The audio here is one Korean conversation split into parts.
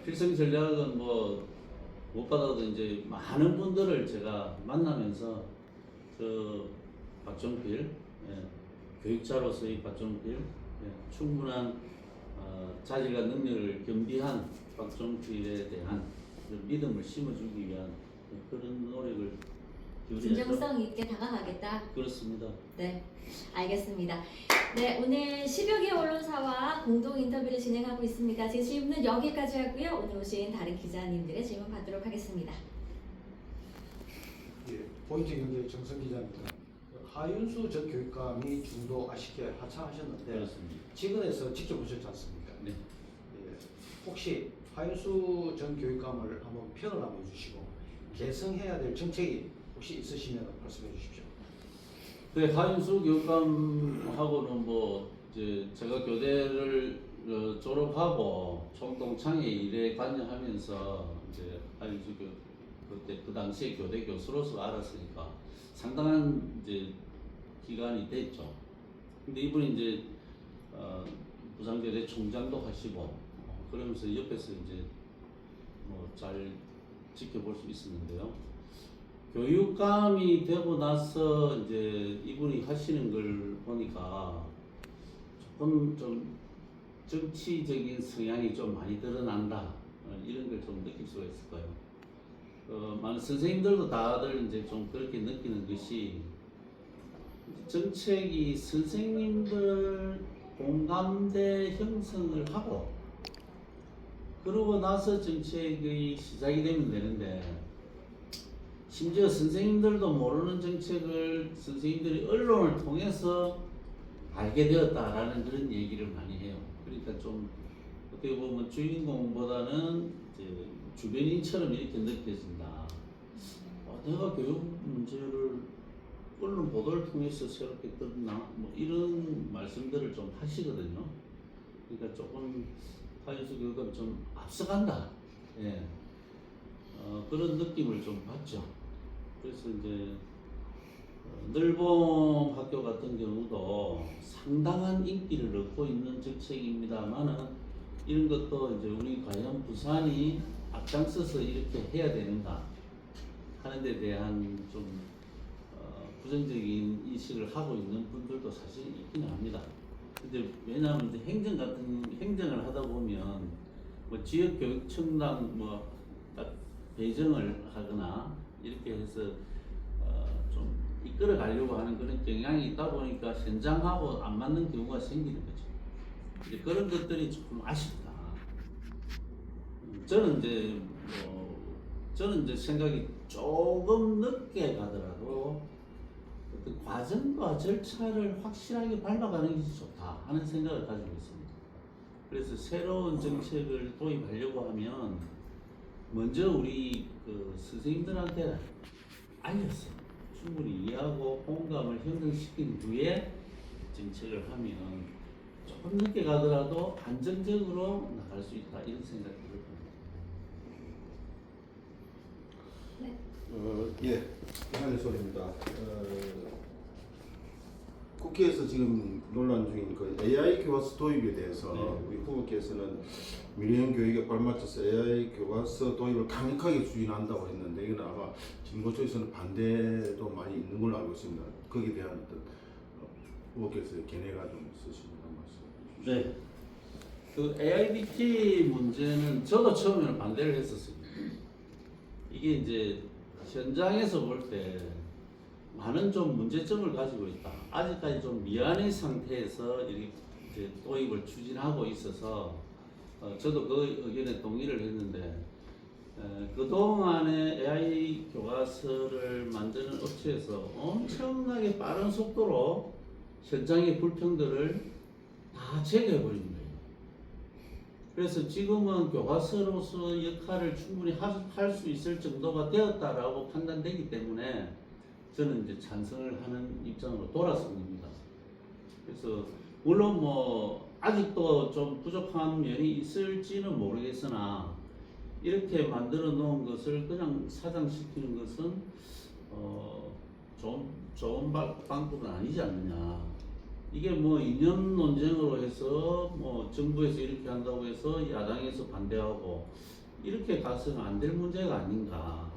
필승 전략은 뭐 무엇보다도 이제 많은 분들을 제가 만나면서 그 박종필 교육자로서의 박종필 충분한 자질과 능력을 겸비한 박종필에 대한 그 믿음을 심어주기 위한 그런 노력을 기울여야죠. 진정성 있게 다가가겠다. 그렇습니다. 네, 알겠습니다. 네, 오늘 10여 개 언론사와 공동 인터뷰를 진행하고 있습니다. 제 질문은 여기까지 하고요. 오늘 오신 다른 기자님들의 질문 받도록 하겠습니다. 예, 포인트 경제 정성 기자입니다. 하윤수 전 교육감이 중도 아쉽게 하차하셨는데 그렇습니다. 직원에서 직접 오셨지 않습니까? 네. 예, 혹시 하윤수 전 교육감을 한번 평을 한번 해주시고 개선해야 될 정책이 혹시 있으시면 말씀해 주십시오. 그 하윤수 교육감하고는 뭐 이제 제가 교대를 졸업하고 총동창회 일에 관여하면서 이제 하윤수 그때 그 당시에 교대 교수로서 알았으니까 상당한 이제 기간이 됐죠. 근데 이분이 이제 부산교대 총장도 하시고 그러면서 옆에서 이제 뭐 잘 지켜볼 수 있었는데요. 교육감이 되고 나서 이제 이분이 하시는 걸 보니까 조금 좀 정치적인 성향이 좀 많이 드러난다 이런 걸 좀 느낄 수가 있을 거예요. 많은 선생님들도 다들 이제 좀 그렇게 느끼는 것이 정책이 선생님들 공감대 형성을 하고 그러고 나서 정책의 시작이 되면 되는데 심지어 선생님들도 모르는 정책을 선생님들이 언론을 통해서 알게 되었다라는 그런 얘기를 많이 해요. 그러니까 좀 어떻게 보면 주인공보다는 이제 주변인처럼 이렇게 느껴진다. 내가 교육 문제를 언론 보도를 통해서 새롭게 듣나? 뭐 이런 말씀들을 좀 하시거든요. 그러니까 조금 하윤수 교육감이 좀 앞서간다. 예. 그런 느낌을 좀 받죠. 그래서 이제 늘봄 학교 같은 경우도 상당한 인기를 얻고 있는 정책입니다만은 이런 것도 이제 우리 과연 부산이 앞장서서 이렇게 해야 되는가 하는 데 대한 좀 부정적인 인식을 하고 있는 분들도 사실 있기는 합니다. 근데 왜냐하면 이제 행정을 하다 보면 뭐 지역교육청당 뭐 딱 배정을 하거나 이렇게 해서 좀 이끌어 가려고 하는 그런 경향이 있다 보니까 현장하고 안 맞는 경우가 생기는 거죠. 이제 그런 것들이 조금 아쉽다. 저는 이제 생각이 조금 늦게 가더라도 어떤 과정과 절차를 확실하게 밟아가는 것이 좋다 하는 생각을 가지고 있습니다. 그래서 새로운 정책을 도입하려고 하면 먼저 우리 그 선생님들한테 알렸어. 충분히 이해하고 공감을 형성시킨 후에 정책을 하면 조금 늦게 가더라도 안정적으로 나갈 수 있다 이런 생각이 들어요. 예, 이한일 소리입니다. 국회에서 지금 논란 중인 그 AI 교과서 도입에 대해서 우리 후보께서는 미래형 교육에 발맞춰서 AI 교과서 도입을 강력하게 추진한다고 했는데 이건 아마 진보 쪽에서는 반대도 많이 있는 걸로 알고 있습니다. 거기에 대한 어떤 후보께서의 견해가 좀 있으시면 말씀 주시죠. 네. 그 AIBT 문제는 저도 처음에는 반대를 했었습니다. 이게 이제 현장에서 볼 때 많은 좀 문제점을 가지고 있다. 아직까지 좀 미완의 상태에서 이렇게 이제 도입을 추진하고 있어서 저도 그 의견에 동의를 했는데 그동안에 AI 교과서를 만드는 업체에서 엄청나게 빠른 속도로 현장의 불평들을 다 제거해버린 거예요. 그래서 지금은 교과서로서 역할을 충분히 할 수 있을 정도가 되었다라고 판단되기 때문에 저는 이제 찬성을 하는 입장으로 돌아섭니다. 그래서 물론 뭐 아직도 좀 부족한 면이 있을지는 모르겠으나 이렇게 만들어 놓은 것을 그냥 사장시키는 것은 좋은 방법은 아니지 않느냐 이게 뭐 이념 논쟁으로 해서 뭐 정부에서 이렇게 한다고 해서 야당에서 반대하고 이렇게 가서는 안 될 문제가 아닌가.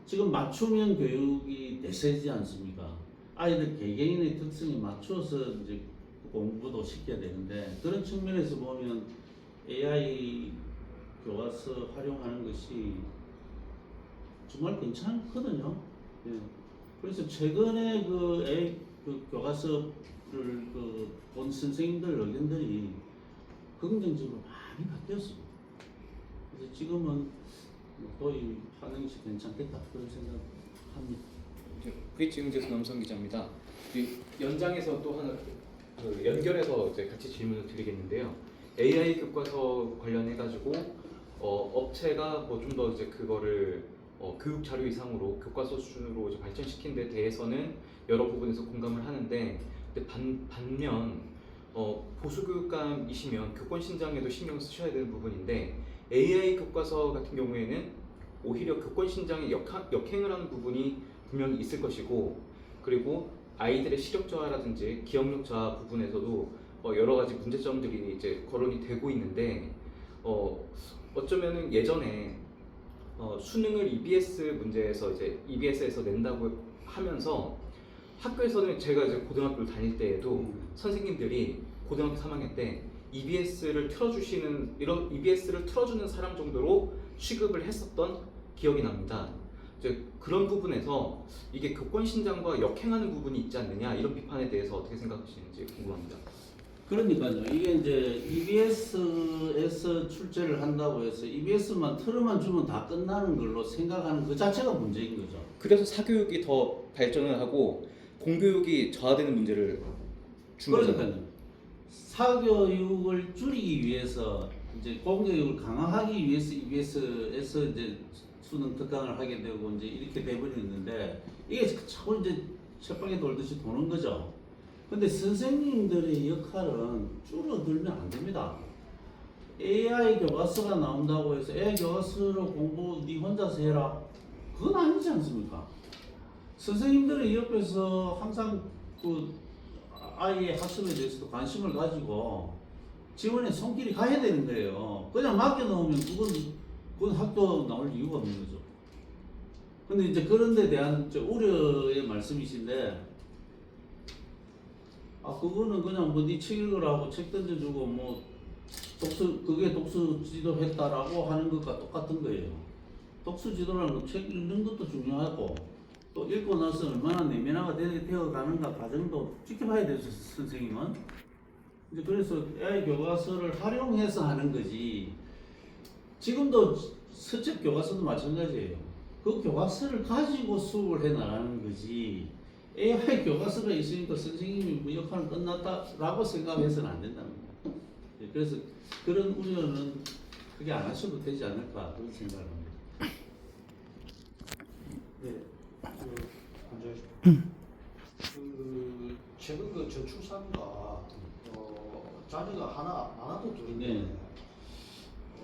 지금 맞춤형 교육이 대세지 않습니까? 아이들 개개인의 특성에 맞춰서 이제 공부도 시켜야 되는데 그런 측면에서 보면 AI 교과서 활용하는 것이 정말 괜찮거든요. 예. 그래서 최근에 그 교과서를 본 선생님들 의견들이 긍정적으로 많이 바뀌었습니다. 그래서 지금은 도입 하는 것이 괜찮겠다 그런 생각합니다. 브릿지응제소 남성 기자입니다. 연장해서 또 하나 연결해서 이제 같이 질문을 드리겠는데요. AI 교과서 관련해 가지고 업체가 뭐 좀 더 이제 그거를 교육 자료 이상으로 교과서 수준으로 이제 발전시킨 데 대해서는 여러 부분에서 공감을 하는데, 근데 반면 보수 교육감이시면 교권 신장에도 신경 쓰셔야 되는 부분인데 AI 교과서 같은 경우에는 오히려 교권 신장에 역행을 하는 부분이 분명히 있을 것이고, 그리고 아이들의 시력 저하라든지 기억력 저하 부분에서도 여러 가지 문제점들이 이제 거론이 되고 있는데 어쩌면은 예전에 수능을 EBS 문제에서 이제 EBS에서 낸다고 하면서 학교에서는 제가 이제 고등학교를 다닐 때에도 선생님들이 고등학교 3학년 때 EBS를 틀어주는 사람 정도로 취급을 했었던 기억이 납니다. 이제 그런 부분에서 이게 교권 신장과 역행하는 부분이 있지 않느냐, 이런 비판에 대해서 어떻게 생각하시는지 궁금합니다. 그러니까요. 이게 이제 EBS에서 출제를 한다고 해서 EBS만 틀어만 주면 다 끝나는 걸로 생각하는 그 자체가 문제인 거죠. 그래서 사교육이 더 발전을 하고 공교육이 저하되는 문제를 준 거잖아요. 그러니까요. 사교육을 줄이기 위해서 이제 공교육을 강화하기 위해서 EBS에서 이제 수능 특강을 하게 되고 이제 이렇게 돼버렸는데 이게 자꾸 이제 쳇바퀴 돌듯이 도는 거죠. 근데 선생님들의 역할은 줄어들면 안 됩니다. AI 교과서가 나온다고 해서 AI 교과서로 공부 네 혼자서 해라, 그건 아니지 않습니까? 선생님들의 옆에서 항상 그 아이의 학습에 대해서도 관심을 가지고 지원에 손길이 가야 되는 거예요. 그냥 맡겨놓으면 그건 학교 나올 이유가 없는 거죠. 근데 이제 그런 데 대한 우려의 말씀이신데, 그거는 그냥 뭐 네 책 읽으라고 책 던져주고 뭐 그게 독서 지도했다라고 하는 것과 똑같은 거예요. 독서 지도라는 건 책 읽는 것도 중요하고 또 읽고 나서 얼마나 내면화가 되어 가는가 과정도 지켜봐야 되죠, 선생님은. 이제 그래서 AI 교과서를 활용해서 하는 거지. 지금도 서책 교과서도 마찬가지예요. 그 교과서를 가지고 수업을 해 나가는 거지. AI 교과서가 있으니까 선생님이 그 역할은 끝났다라고 생각해서는 안 된다는 거예요. 그래서 그런 우려는 그게 안 하셔도 되지 않을까 그런 생각을 합니다. 네, 최근 그 저출산과 자녀가 하나도 둘인데 네.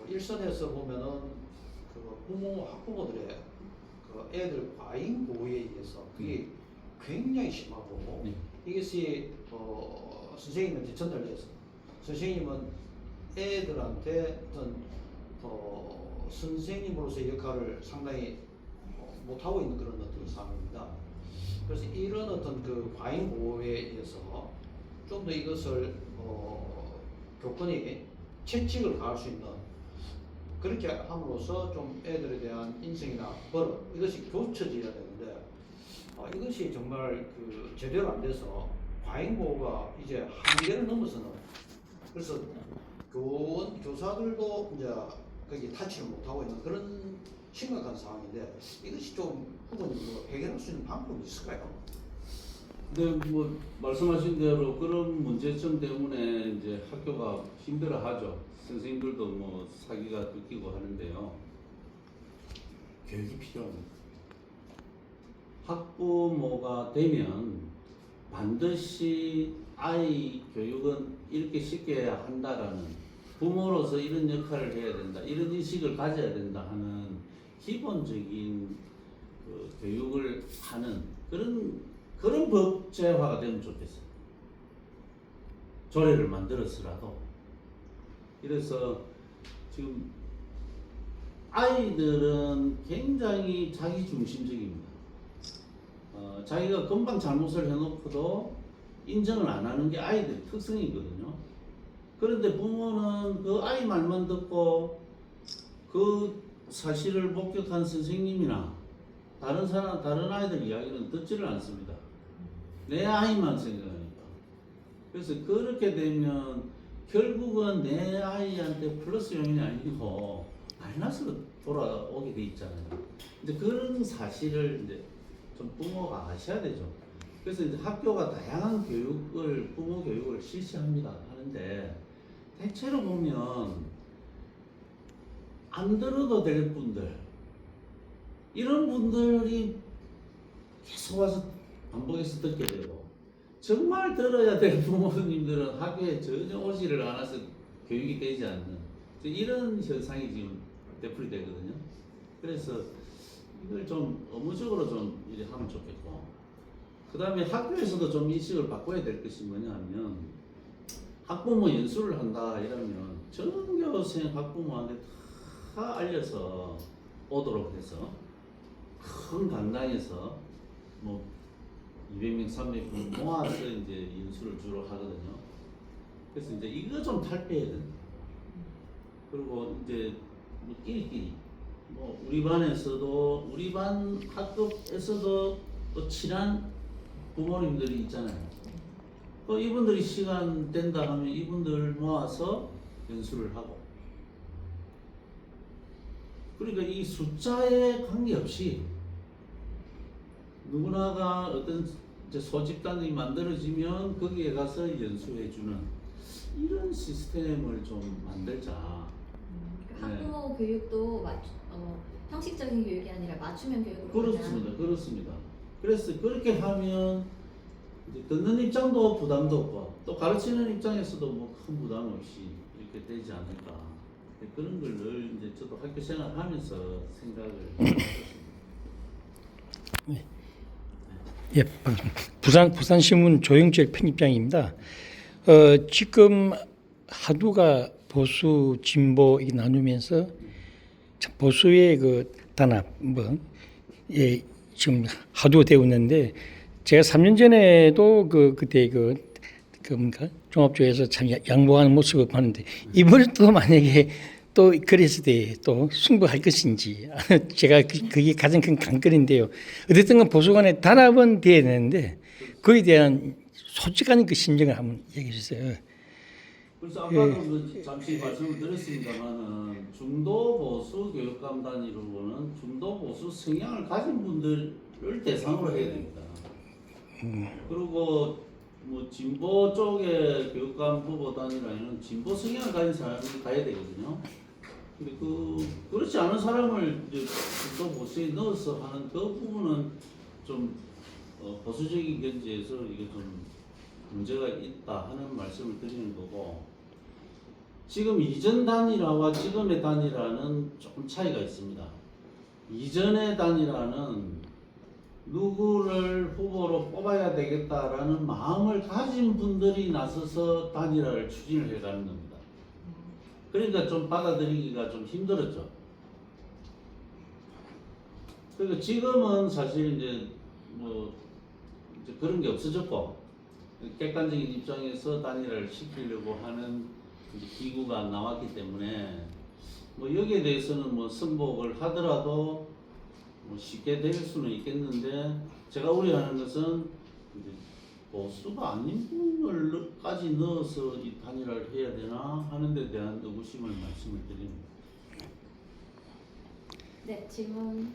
일선에서 보면은 그 부모 학부모들의 그 애들 과잉 보호에 의해서 그게 굉장히 심하고 네. 이것이 선생님한테 전달돼서 선생님은 애들한테 어떤 선생님으로서의 역할을 상당히 못하고 있는 그런 어떤 상황입니다. 그래서 이런 어떤 그 과잉 보호에 의해서 좀 더 이것을 교권이 채찍을 가할 수 있는, 그렇게 함으로써 좀 애들에 대한 인성이나 버릇 이것이 교쳐져야 되는데 이것이 정말 그 제대로 안 돼서 과잉 보호가 이제 한계를 넘어서는, 그래서 교사들도 이제 거기 타치를 못하고 있는 그런 심각한 상황인데 이것이 좀 후보님으로 해결할 수 있는 방법이 있을까요? 네, 뭐 말씀하신 대로 그런 문제점 때문에 이제 학교가 힘들어하죠. 선생님들도 뭐 사기가 끊기고 하는데요. 교육이 필요합니다. 학부모가 되면 반드시 아이 교육은 이렇게 시켜야 한다라는, 부모로서 이런 역할을 해야 된다, 이런 인식을 가져야 된다 하는 기본적인 교육을 하는 그런 법제화가 되면 좋겠어요. 조례를 만들었으라도. 그래서 지금 아이들은 굉장히 자기중심적입니다. 자기가 금방 잘못을 해놓고도 인정을 안 하는 게 아이들의 특성이거든요. 그런데 부모는 그 아이 말만 듣고 그 사실을 목격한 선생님이나 다른 아이들 이야기는 듣지를 않습니다. 내 아이만 생각하니까. 그래서 그렇게 되면 결국은 내 아이한테 플러스 요인이 아니고 마이너스로 돌아오게 돼 있잖아요. 이제 그런 사실을 이제 좀 부모가 아셔야 되죠. 그래서 이제 학교가 다양한 부모 교육을 실시합니다. 하는데 대체로 보면 안 들어도 될 분들, 이런 분들이 계속 와서 반복해서 듣게 되고, 정말 들어야 될 부모님들은 학교에 전혀 오지를 않아서 교육이 되지 않는 이런 현상이 지금 되풀이 되거든요. 그래서 이걸 좀 업무적으로 좀 이렇게 하면 좋겠고, 그 다음에 학교에서도 좀 인식을 바꿔야 될 것이 뭐냐 하면, 학부모 연수를 한다 이러면 전교생 학부모한테 다 알려서 오도록 해서 큰 강당에서 뭐 200명, 300명 모아서 이제 연수를 주로 하거든요. 그래서 이제 이거 좀 탈피해야 된다. 그리고 이제 뭐 끼리끼리 뭐 우리 반에서도 우리 반 학급에서도 또 친한 부모님들이 있잖아요. 또 이분들이 시간 된다 하면 이분들 모아서 연수를 하고, 그러니까 이 숫자에 관계없이 누구나가 어떤 이제 소집단이 만들어지면 거기에 가서 연수해주는 이런 시스템을 좀 만들자. 학부모 교육도 형식적인 교육이 아니라 맞춤형 교육으로 그렇습니다. 그렇습니다. 그래서 그렇게 하면 이제 듣는 입장도 부담도 없고 또 가르치는 입장에서도 뭐 큰 부담 없이 이렇게 되지 않을까. 그런 걸 늘 이제 저도 학교 생활하면서 생각을 했습니다. 예, 부산신문 조영철 편집장입니다. 지금 하두가 보수 진보 이 나누면서 보수의 그 단합 예, 지금 하두가 되고 있는데, 제가 3년 전에도 그때 뭔가 종합조에서 참 양보하는 모습을 봤는데, 이번에 또 만약에 또 그랬을 때 또 승부할 것인지 제가 그게 가장 큰 관건인데요. 어쨌든 간 보수 간의 단합은 돼야 되는데 그에 대한 솔직한 그 심정을 한번 얘기해 주세요. 그래서 아까도 잠시 말씀을 드렸습니다만은 중도 보수 교육감 단위로는 중도 보수 성향을 가진 분들을 대상으로 해야 됩니다. 그리고 뭐 진보 쪽의 교육감 후보 단위라면 진보 성향을 가진 사람이 가야 되거든요. 근데 그렇지 않은 사람을 이제 중도 보수에 넣어서 하는 그 부분은 좀 보수적인 견지에서 이게 좀 문제가 있다 하는 말씀을 드리는 거고, 지금 이전 단일화와 지금의 단일화는 조금 차이가 있습니다. 이전의 단일화는 누구를 후보로 뽑아야 되겠다라는 마음을 가진 분들이 나서서 단일화를 추진을 해가는 겁니다. 그러니까 좀 받아들이기가 좀 힘들었죠. 그러니까 지금은 사실 이제 뭐 이제 그런 게 없어졌고, 객관적인 입장에서 단일화를 시키려고 하는 기구가 나왔기 때문에 뭐 여기에 대해서는 뭐 승복을 하더라도 뭐 쉽게 될 수는 있겠는데, 제가 우려하는 것은 이제 보수가 아닌 분을까지 넣어서 이 단일화를 해야 되나 하는 데 대한 의구심을 말씀을 드립니다. 네, 질문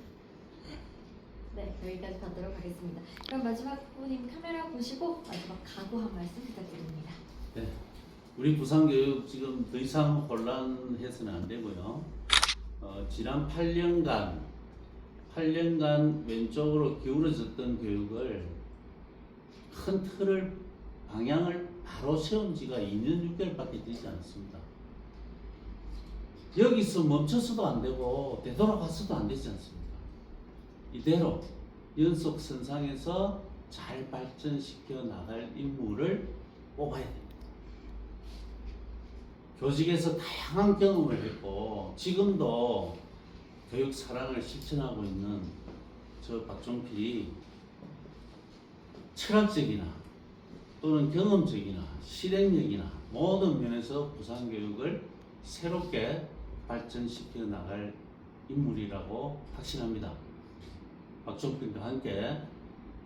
여기까지 받도록 하겠습니다. 그럼 마지막 부님 카메라 보시고 마지막 각오 한 말씀 부탁드립니다. 네, 우리 부산교육 지금 더 이상 혼란해서는 안 되고요. 지난 8년간 왼쪽으로 기울어졌던 교육을 큰 틀을 방향을 바로 세운 지가 2년 6개월밖에 되지 않습니다. 여기서 멈춰서도 안 되고 되돌아가서도 안 되지 않습니까? 이대로 연속선상에서 잘 발전시켜 나갈 인물을 뽑아야 됩니다. 교직에서 다양한 경험을 했고 지금도 교육 사랑을 실천하고 있는 저 박종필이 철학적이나 또는 경험적이나 실행력이나 모든 면에서 부산교육을 새롭게 발전시켜 나갈 인물이라고 확신합니다. 박종필과 함께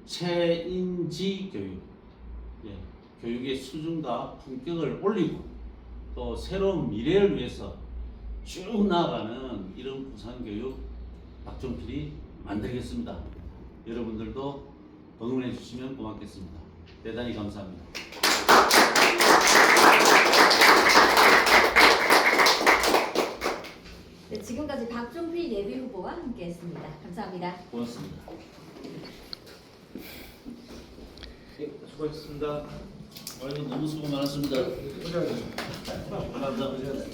최인지 교육, 교육의 수준과 품격을 올리고 또 새로운 미래를 위해서 쭉 나아가는 이런 부산교육 박종필이 만들겠습니다. 여러분들도 응원해 주시면 고맙겠습니다. 대단히 감사합니다. 네, 지금까지 박종필 예비 후보와 함께했습니다. 감사합니다. 고맙습니다. 예, 수고하셨습니다. 오늘 너무 수고 많았습니다. 감사합니다.